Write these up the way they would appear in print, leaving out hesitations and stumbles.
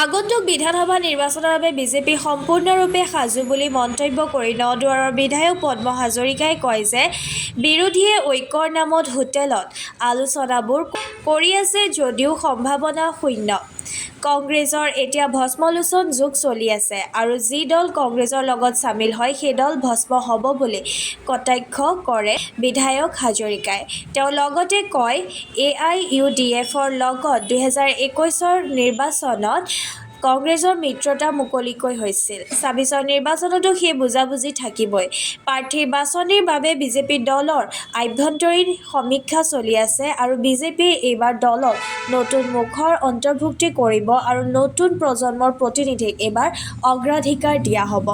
আগন্তুক বিধানসভা নিৰ্বাচনৰ বাবে বিজেপি সম্পূৰ্ণৰূপে সাজু বুলি মন্তব্য কৰি নদুৱাৰৰ বিধায়ক পদ্ম হাজৰিকাই কয় যে বিৰোধীয়ে ঐক্যৰ নামত হোটেলত আলোচনাবোৰ কৰি আছে যদিও সম্ভাৱনা শূন্য। কংগ্ৰেছৰ এতিয়া ভস্মলোচন যুগ চলি আছে আৰু যি দল কংগ্ৰেছৰ লগত চামিল হয় সেই দল ভস্ম হ'ব বুলি কটাক্ষ কৰে বিধায়ক হাজৰিকাই। তেওঁ লগতে কয় AIUDFৰ লগত 2021ৰ নিৰ্বাচনত কংগ্ৰেছৰ মিত্ৰতা মুকলিকৈ হৈছিল। ২৬ৰ নিৰ্বাচনতো সেই বুজাবুজি থাকিবই। প্ৰাৰ্থী বাছনিৰ বাবে বিজেপি দলৰ আভ্যন্তৰীণ সমীক্ষা চলি আছে আৰু বিজেপিয়ে এইবাৰ দলত নতুন মুখৰ অন্তৰ্ভুক্তি কৰিব আৰু নতুন প্ৰজন্মৰ প্ৰতিনিধিক এইবাৰ অগ্ৰাধিকাৰ দিয়া হ'ব।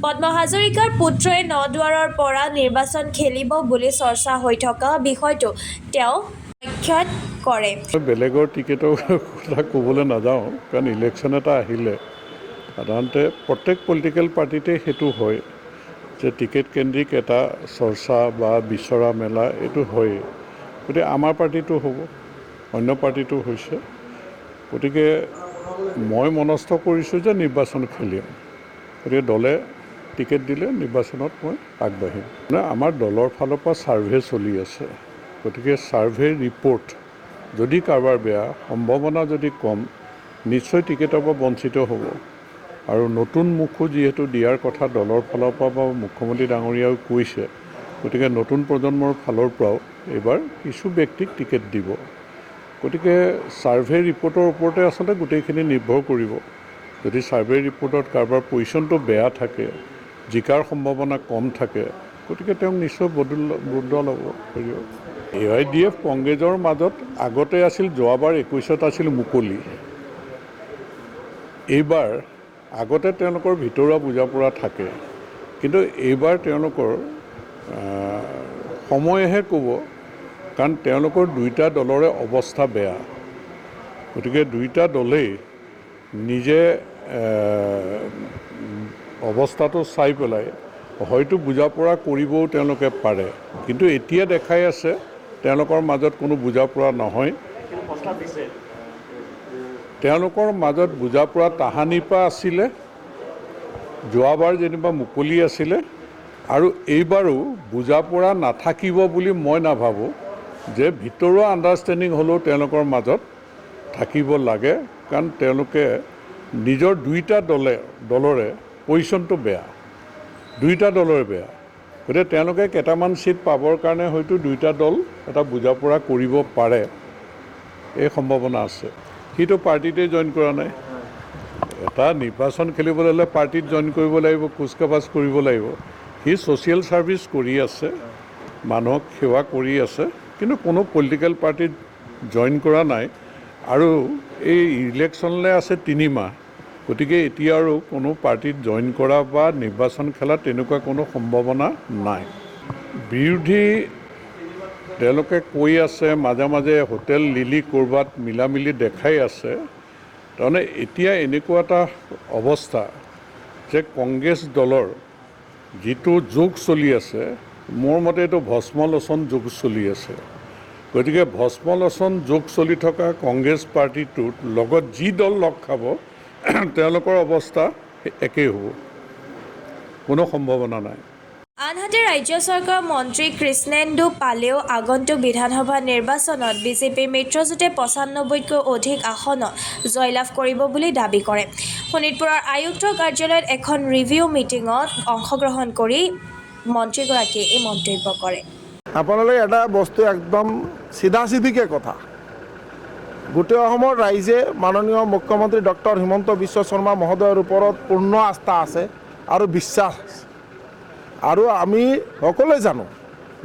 পদ্ম হাজৰিকাৰ পুত্ৰই নদুৱাৰৰ পৰা নিৰ্বাচন খেলিব বুলি চৰ্চা হৈ থকা বিষয়টো তেওঁ ব্যাখ্যাত কৰে। বেলেগৰ টিকেটৰ কথা ক'বলৈ নাযাওঁ, কাৰণ ইলেকশ্যন এটা আহিলে সাধাৰণতে প্ৰত্যেক পলিটিকেল পাৰ্টিতে সেইটো হয় যে টিকেট কেন্দ্ৰিক এটা চৰ্চা বা বিচৰা মেলা এইটো হয়েই। গতিকে আমাৰ পাৰ্টিটো হ'ব, অন্য পাৰ্টিটো হৈছে। গতিকে মই মনস্থ কৰিছোঁ যে নিৰ্বাচন খেলিম। গতিকে দলে টিকেট দিলে নিৰ্বাচনত মই আগবাঢ়িম। আমাৰ দলৰ ফালৰ পৰা ছাৰ্ভে চলি আছে। গতিকে ছাৰ্ভে ৰিপৰ্ট যদি কাৰোবাৰ বেয়া, সম্ভাৱনা যদি কম, নিশ্চয় টিকেটৰ পৰা বঞ্চিত হ'ব। আৰু নতুন মুখো যিহেতু দিয়াৰ কথা দলৰ ফালৰ পৰা বা মুখ্যমন্ত্ৰী ডাঙৰীয়াও কৈছে, গতিকে নতুন প্ৰজন্মৰ ফালৰ পৰাও এইবাৰ কিছু ব্যক্তিক টিকেট দিব। গতিকে ছাৰ্ভে ৰিপৰ্টৰ ওপৰতে আচলতে গোটেইখিনি নিৰ্ভৰ কৰিব। যদি ছাৰ্ভে ৰিপৰ্টত কাৰোবাৰ পজিশ্যনটো বেয়া থাকে, জিকাৰ সম্ভাৱনা কম থাকে, গতিকে তেওঁক নিশ্চয় বদল হ'ব পাৰিব। AIUDF কংগ্ৰেছৰ মাজত আগতে আছিল, যোৱাবাৰ 21ত আছিল মুকলি। এইবাৰ আগতে তেওঁলোকৰ ভিতৰুৱা বুজাপৰা থাকে, কিন্তু এইবাৰ তেওঁলোকৰ সময়েহে ক'ব, কাৰণ তেওঁলোকৰ দুইটা দলৰে অৱস্থা বেয়া। গতিকে দুইটা দলেই নিজে অৱস্থাটো চাই পেলাই হয়তো বুজাপৰা কৰিবও তেওঁলোকে পাৰে, কিন্তু এতিয়া দেখাই আছে তেওঁলোকৰ মাজত কোনো বুজাপৰা নহয়। তেওঁলোকৰ মাজত বুজাপৰা তাহানিৰ পৰা আছিলে, যোৱাবাৰ যেনিবা মুকলি আছিলে, আৰু এইবাৰো বুজাপৰা নাথাকিব বুলি মই নাভাবোঁ। যে ভিতৰুৱা আণ্ডাৰষ্টেণ্ডিং হ'লেও তেওঁলোকৰ মাজত থাকিব লাগে, কাৰণ তেওঁলোকে নিজৰ দুইটা দলৰে পজিশ্যনটো বেয়া, দুইটা দলৰে বেয়া। গতিকে তেওঁলোকে কেইটামান চিট পাবৰ কাৰণে হয়তো দুইটা দল এটা বুজাপৰা কৰিব পাৰে, এই সম্ভাৱনা আছে। সিটো পাৰ্টিতে জইন কৰা নাই। এটা নিৰ্বাচন খেলিবলৈ হ'লে পাৰ্টিত জইন কৰিব লাগিব, কুচকাৱাজ কৰিব লাগিব। সি ছ'চিয়েল ছাৰ্ভিচ কৰি আছে, মানুহক সেৱা কৰি আছে, কিন্তু কোনো পলিটিকেল পাৰ্টিত জইন কৰা নাই। আৰু এই ইলেকশ্যনলৈ আছে 3 মাহ। গতিকে এতিয়া আৰু কোনো পাৰ্টিত জইন কৰা বা নিৰ্বাচন খেলা তেনেকুৱা কোনো সম্ভাৱনা নাই। বিৰোধী তেওঁলোকে কৈ আছে, মাজে মাজে হোটেল লিলি ক'ৰবাত মিলামিলি দেখাই আছে। তাৰমানে এতিয়া এনেকুৱা এটা অৱস্থা যে কংগ্ৰেছ দলৰ যিটো যুগ চলি আছে, মোৰ মতে এইটো ভস্মলোচন যুগ চলি আছে। গতিকে ভস্মলোচন যুগ চলি থকা কংগ্ৰেছ পাৰ্টিটোৰ লগত যি দল লগ খাব তেওঁলোকৰ অৱস্থা একেই হ'ব, কোনো সম্ভাৱনা নাই। আনহাতে ৰাজ্য চৰকাৰৰ মন্ত্ৰী কৃষ্ণেন্দু পালেও আগন্তুক বিধানসভা নিৰ্বাচনত বিজেপিৰ মিত্ৰজোঁটে 95তকৈ অধিক আসনত জয়লাভ কৰিব বুলি দাবী কৰে। শোণিতপুৰৰ আয়ুক্তৰ কাৰ্যালয়ত এখন ৰিভিউ মিটিঙত অংশগ্ৰহণ কৰি মন্ত্ৰীগৰাকীয়ে এই মন্তব্য কৰে। আপোনালোকে এটা বস্তু একদম চিধাচিধিকৈ কথা, গোটেই অসমৰ ৰাইজে মাননীয় মুখ্যমন্ত্ৰী ডক্টৰ হিমন্ত বিশ্ব শৰ্মা মহোদয়ৰ ওপৰত পূৰ্ণ আস্থা আছে আৰু বিশ্বাস আছে। আৰু আমি সকলোৱে জানো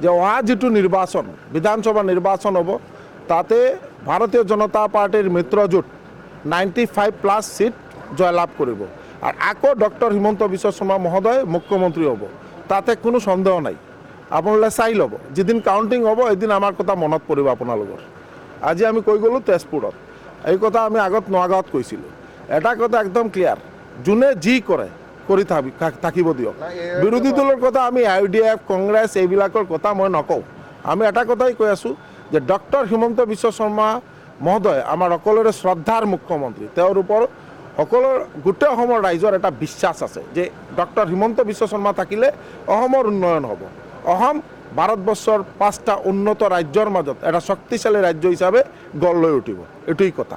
যে অহা যিটো নিৰ্বাচন, বিধানসভা নিৰ্বাচন হ'ব, তাতে ভাৰতীয় জনতা পাৰ্টীৰ মিত্ৰজোঁট 95+ চিট জয়লাভ কৰিব। আৰু আকৌ ডক্টৰ হিমন্ত বিশ্ব শৰ্মা মহোদয় মুখ্যমন্ত্ৰী হ'ব, তাতে কোনো সন্দেহ নাই। আপোনালোকে চাই ল'ব, যিদিন কাউণ্টিং হ'ব এদিন আমাৰ কথা মনত পৰিব আপোনালোকৰ। আজি আমি কৈ গ'লোঁ তেজপুৰত, এই কথা আমি আগত নগাঁৱত কৈছিলোঁ। এটা কথা একদম ক্লিয়াৰ, যোনে যি কৰে কৰি থাকিব দিয়ক। বিৰোধী দলৰ কথা আমি AIUDF কংগ্ৰেছ এইবিলাকৰ কথা মই নকওঁ। আমি এটা কথাই কৈ আছোঁ যে ডক্টৰ হিমন্ত বিশ্ব শৰ্মা মহোদয় আমাৰ সকলোৰে শ্ৰদ্ধাৰ মুখ্যমন্ত্ৰী। তেওঁৰ ওপৰত সকলৰ গোটেই অসমৰ ৰাইজৰ এটা বিশ্বাস আছে যে ডক্টৰ হিমন্ত বিশ্ব শৰ্মা থাকিলে অসমৰ উন্নয়ন হ'ব। অসম ভাৰতবৰ্ষৰ 5টা উন্নত ৰাজ্যৰ মাজত এটা শক্তিশালী ৰাজ্য হিচাপে গঢ় লৈ উঠিব, এইটোৱেই কথা।